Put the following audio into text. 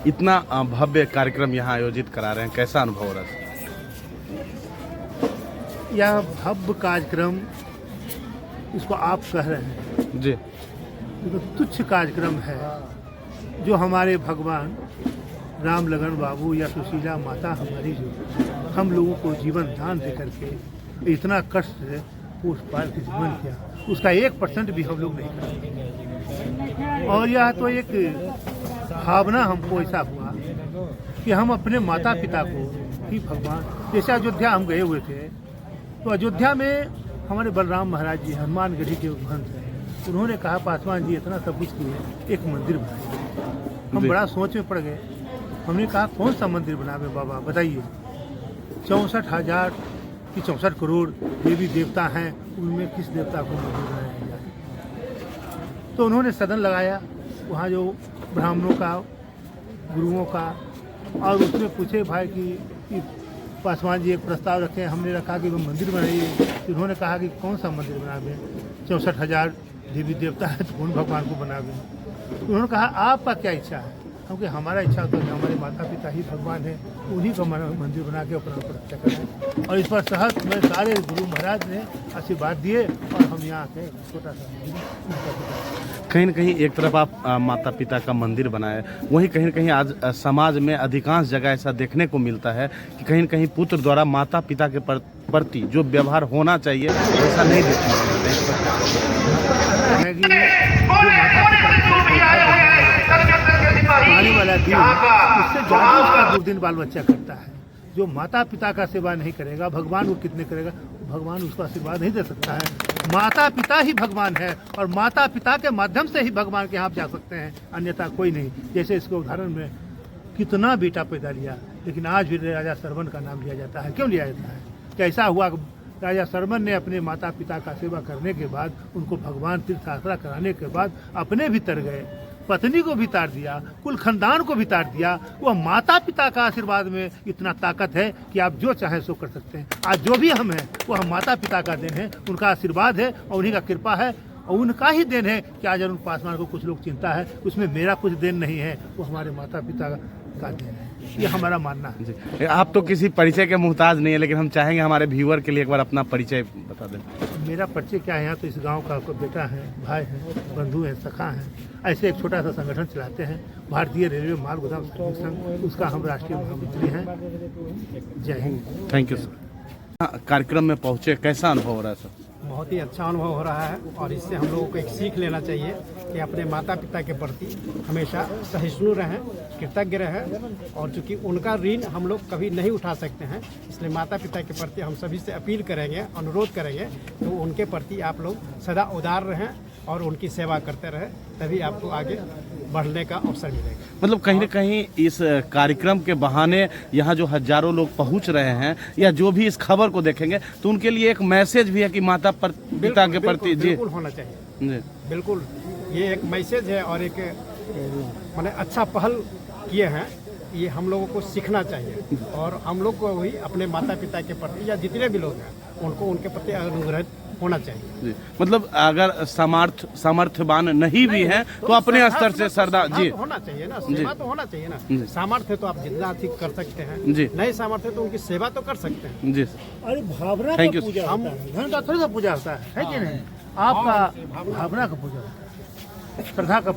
इतना भव्य कार्यक्रम यहाँ आयोजित करा रहे हैं, कैसा अनुभव हो रहा है? यह भव्य कार्यक्रम, इसको आप कह रहे हैं जी ये तो तुच्छ कार्यक्रम है। जो हमारे भगवान राम लगन बाबू या सुशीला माता हमारी जो हम लोगों को जीवन दान दे करके इतना कष्ट है उस पार के जीवन किया, उसका 1% भी हम लोग नहीं करते। और यह तो एक भावना हमको ऐसा हुआ कि हम अपने माता पिता को ही भगवान, जैसे अयोध्या हम गए हुए थे तो अयोध्या में हमारे बलराम महाराज जी हनुमानगढ़ी के महंत हैं, उन्होंने कहा पासवान जी इतना सब कुछ किए, एक मंदिर बनाए। हम बड़ा सोच में पड़ गए। हमने कहा कौन सा मंदिर बनावे बाबा बताइए। 64,000 कि 64 करोड़ देवी देवता हैं, उनमें किस देवता को मंदिर बनाया जाए। तो उन्होंने सदन लगाया वहाँ जो ब्राह्मणों का, गुरुओं का, और उसमें पूछे भाई कि पासवान जी एक प्रस्ताव रखें। हमने रखा कि वो मंदिर बनाइए। उन्होंने कहा कि कौन सा मंदिर बनावे, 64,000 देवी देवता है तो कौन भगवान को बनावे। उन्होंने कहा आपका क्या इच्छा है। क्योंकि हमारा इच्छा होता है कि हमारे माता पिता ही भगवान है, उन्हीं का मंदिर बना के अपना प्रतिष्ठा करें। और इस पर सहज में सारे गुरु महाराज ने आशीर्वाद दिए और हम यहाँ के छोटा सा मंदिर। कहीं न कहीं एक तरफ आप माता पिता का मंदिर बनाए, वहीं कहीं न कहीं आज समाज में अधिकांश जगह ऐसा देखने को मिलता है कि कहीं न कहीं पुत्र द्वारा माता पिता के प्रति जो व्यवहार होना चाहिए ऐसा नहीं देखने को मिलता है। आने वाला दिन उससे ज़्यादा उसका दुर्दिन बाल बच्चा करता है। जो माता पिता का सेवा नहीं करेगा, भगवान वो कितने करेगा, भगवान उसको आशीर्वाद नहीं दे सकता है। माता पिता ही भगवान है और माता पिता के माध्यम से ही भगवान के यहाँ जा सकते हैं, अन्यथा कोई नहीं। जैसे इसके उदाहरण में कितना बेटा पैदा लिया, लेकिन आज भी राजा सरवन का नाम लिया जाता है। क्यों लिया जाता है? कैसा हुआ? राजा सरवन ने अपने माता पिता का सेवा करने के बाद, उनको भगवान तीर्थ यात्रा कराने के बाद अपने भी तर गए, पत्नी को भी तार दिया, कुल खानदान को भी तार दिया। वह माता पिता का आशीर्वाद में इतना ताकत है कि आप जो चाहें सो कर सकते हैं। आज जो भी हम हैं वो हम माता पिता का देन है, उनका आशीर्वाद है और उन्हीं का कृपा है और उनका ही देन है कि आज अरुण पासवान को कुछ लोग चिंता है, उसमें मेरा कुछ देन नहीं है, वो हमारे माता पिता का देन है। ये हमारा मानना है। आप तो किसी परिचय के मुहताज नहीं है, लेकिन हम चाहेंगे हमारे व्यूअर के लिए एक बार अपना परिचय बता दें। मेरा परिचय क्या है? यहाँ तो इस गांव का कोई बेटा है, भाई है, बंधु है, सखा है। ऐसे एक छोटा सा संगठन चलाते हैं, भारतीय रेलवे माल गोदाम श्रमिक संघ, उसका हम राष्ट्रीय महामंत्री हैं। जय हिंद। Thank you sir. कार्यक्रम में पहुँचे, कैसा अनुभव हो रहा है सर? बहुत ही अच्छा अनुभव हो रहा है और इससे हम लोगों को एक सीख लेना चाहिए कि अपने माता पिता के प्रति हमेशा सहिष्णु रहें, कृतज्ञ रहें। और चूँकि उनका ऋण हम लोग कभी नहीं उठा सकते हैं, इसलिए माता पिता के प्रति हम सभी से अपील करेंगे, अनुरोध करेंगे तो उनके प्रति आप लोग सदा उदार रहें और उनकी सेवा करते रहें, तभी आपको आगे बढ़ने का अवसर मिलेगा। मतलब कहीं न कहीं इस कार्यक्रम के बहाने यहाँ जो हजारों लोग पहुँच रहे हैं या जो भी इस खबर को देखेंगे तो उनके लिए एक मैसेज भी है कि माता पिता के प्रति जी बिल्कुल होना चाहिए जी। बिल्कुल, ये एक मैसेज है और एक माने अच्छा पहल किए हैं, ये हम लोगों को सीखना चाहिए और हम लोग को भी अपने माता पिता के प्रति या जितने भी लोग हैं उनको उनके प्रति अनुग्रहित होना चाहिए जी। मतलब अगर सामर्थ्यवान नहीं भी हैं तो अपने स्तर से सरदा जी होना चाहिए ना, सेवा तो होना चाहिए ना। सामर्थ्य तो आप जितना अधिक कर सकते हैं जी, नहीं सामर्थ्य तो उनकी सेवा तो कर सकते हैं जी। अरे भावना का पूजा होता है, धन का थोड़ी सा पूजा होता है कि नहीं? आपका भावना का पूजा होता है, श्रद्धा का